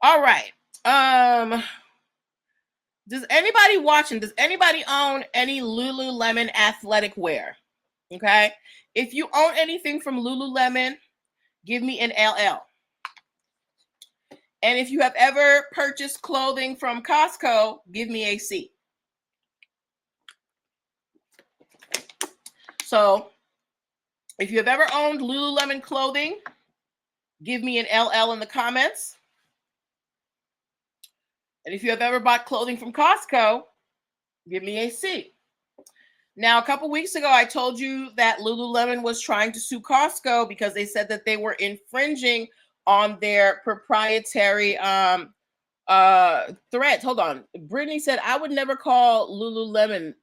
All right. Does anybody own any Lululemon athletic wear? Okay. If you own anything from Lululemon, give me an LL. And if you have ever purchased clothing from Costco, give me a C. So if you have ever owned Lululemon clothing, give me an LL in the comments. And if you have ever bought clothing from Costco, give me a C. Now, a couple weeks ago, I told you that Lululemon was trying to sue Costco because they said that they were infringing on their proprietary threads. Hold on. Brittany said, I would never call Lululemon,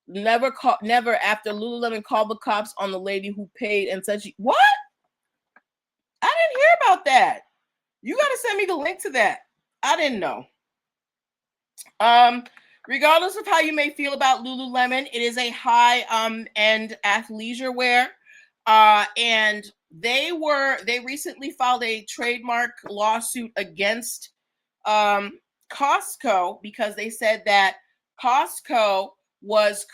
never after Lululemon called the cops on the lady who paid and said what? I didn't hear about that. You got to send me the link to that. I didn't know. Regardless of how you may feel about Lululemon, it is a high-end athleisure wear. And they recently filed a trademark lawsuit against Costco because they said that Costco was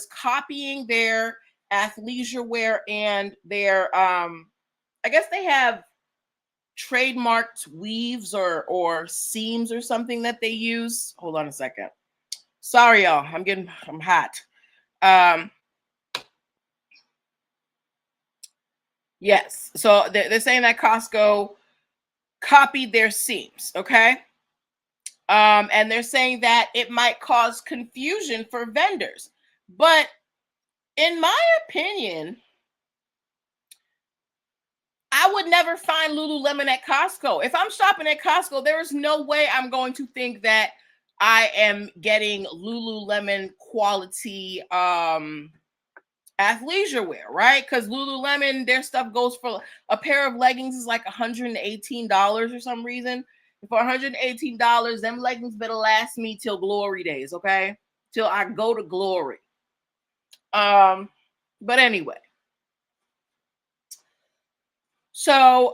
copying their athleisure wear and their I guess they have trademarked weaves or seams or something that they use. Hold on a second. Sorry, y'all. I'm hot. Yes. So they're saying that Costco copied their seams. Okay. And they're saying that it might cause confusion for vendors. But in my opinion, I would never find Lululemon at Costco. If I'm shopping at Costco, there is no way I'm going to think that I am getting Lululemon quality athleisure wear, right? Because Lululemon, their stuff goes for a pair of leggings is like $118 for some reason. For $118, them leggings better last me till glory days, okay? Till I go to glory. But anyway. So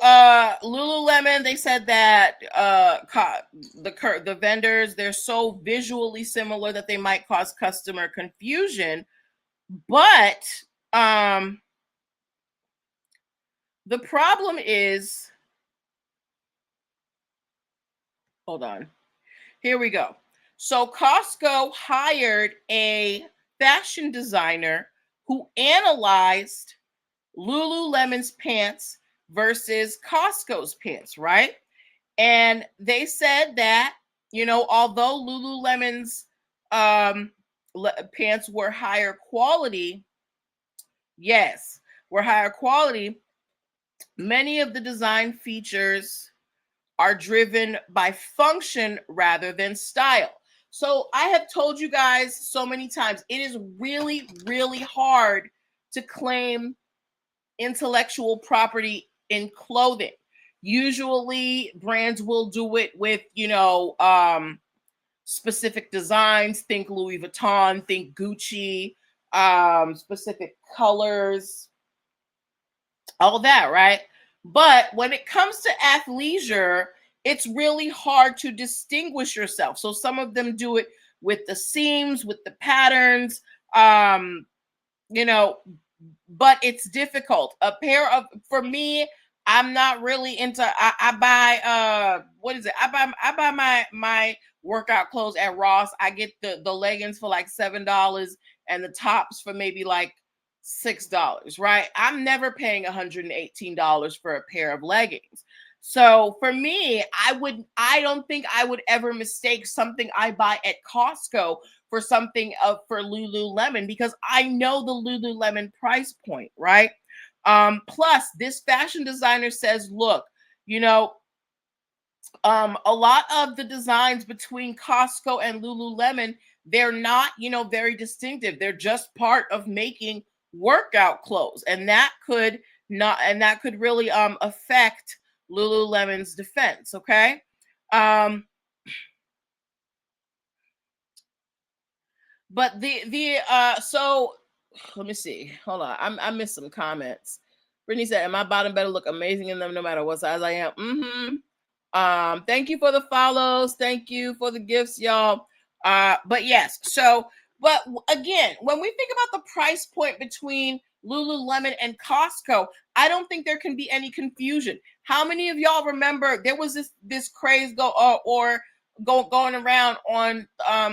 Lululemon, they said that the vendors, they're so visually similar that they might cause customer confusion. But the problem is, hold on. Here we go. So Costco hired a fashion designer who analyzed Lululemon's pants versus Costco's pants, right? And they said that, although Lululemon's pants were higher quality, yes, were higher quality, many of the design features are driven by function rather than style. So I have told you guys so many times, it is really, really hard to claim intellectual property in clothing. Usually brands will do it with, specific designs. Think Louis Vuitton, think Gucci, specific colors, all that, right? But when it comes to athleisure, it's really hard to distinguish yourself. So some of them do it with the seams, with the patterns, but it's difficult. For me, I'm not really into, I buy, what is it? I buy my workout clothes at Ross. I get the leggings for like $7 and the tops for maybe like $6, right? I'm never paying $118 for a pair of leggings. So for me, I don't think I would ever mistake something I buy at Costco for something for Lululemon, because I know the Lululemon price point, right? Plus, this fashion designer says, look, a lot of the designs between Costco and Lululemon, they're not, very distinctive. They're just part of making workout clothes, and that could really affect Lululemon's defense. Okay. But so let me see. Hold on. I missed some comments. Brittany said, "And my bottom better look amazing in them, no matter what size I am." Thank you for the follows. Thank you for the gifts, y'all. But yes, so but again, when we think about the price point between Lululemon and Costco, I don't think there can be any confusion. How many of y'all remember there was this craze going around on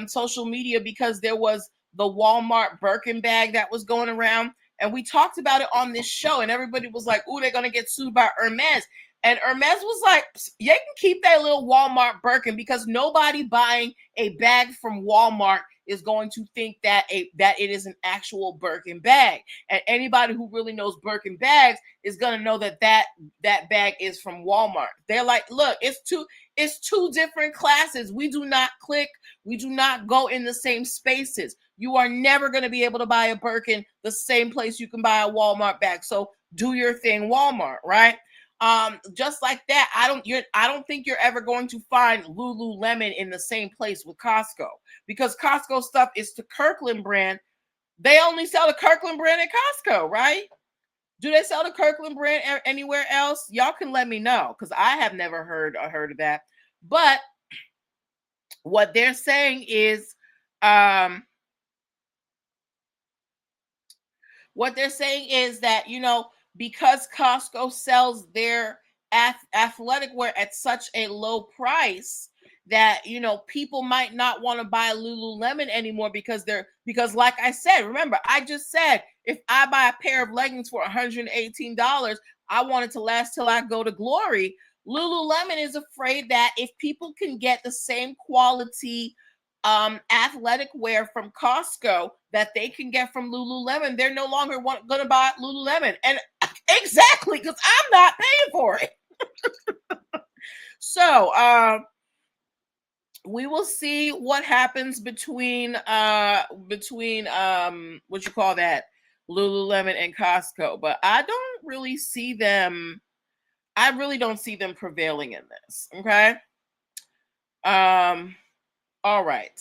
social media because there was the Walmart Birkin bag that was going around, and we talked about it on this show, and everybody was like, "Ooh, they're gonna get sued by Hermes." And Hermes was like, you can keep that little Walmart Birkin because nobody buying a bag from Walmart is going to think that it is an actual Birkin bag. And anybody who really knows Birkin bags is going to know that bag is from Walmart. They're like, look, it's two different classes. We do not click. We do not go in the same spaces. You are never going to be able to buy a Birkin the same place you can buy a Walmart bag. So do your thing, Walmart, right? Just like that, I don't think you're ever going to find Lululemon in the same place with Costco, because Costco stuff is the Kirkland brand. They only sell the Kirkland brand at Costco, right? Do they sell the Kirkland brand anywhere else? Y'all can let me know, because I have never heard of that. But what they're saying is, that, because Costco sells their athletic wear at such a low price, that people might not want to buy Lululemon anymore because like I said, remember I just said, if I buy a pair of leggings for $118, I want it to last till I go to glory. Lululemon is afraid that if people can get the same quality athletic wear from Costco that they can get from Lululemon, they're no longer going to buy Lululemon. And exactly, because I'm not paying for it. So we will see what happens between what you call that, Lululemon and Costco. But I really don't see them prevailing in this. Okay. All right.